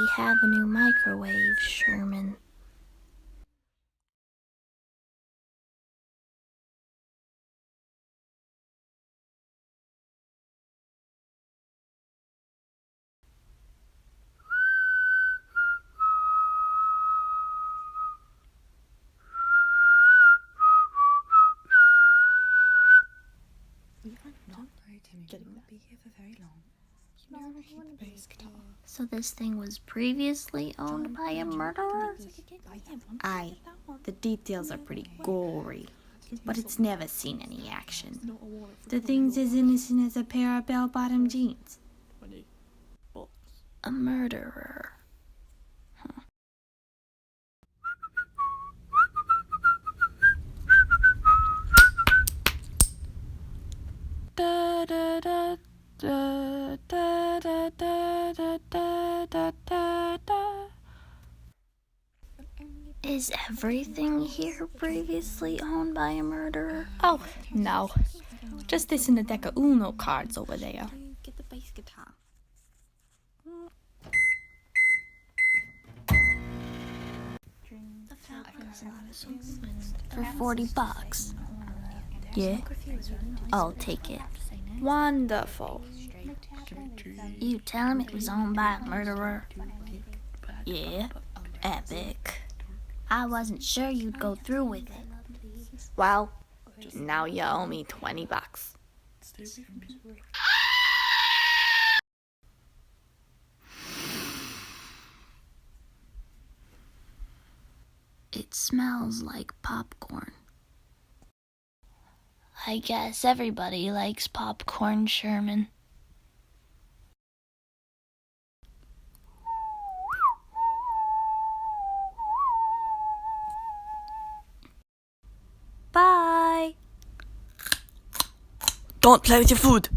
We have a new microwave, Sherman. So this thing was previously owned by a murderer? Aye, the details are pretty gory, but it's never seen any action. The thing's as innocent as a pair of bell-bottom jeans. A murderer. Da da da da da da da da da da da. Is everything here previously owned by a murderer? Oh, no. Just this and a deck of Uno cards over there. Get the bass guitar. For $40. Yeah? I'll take it. Wonderful. You tell him it was owned by a murderer? Yeah? Epic. I wasn't sure you'd go through with it. Well, now you owe me $20. It smells like popcorn. I guess everybody likes popcorn, Sherman. Bye! Don't play with your food!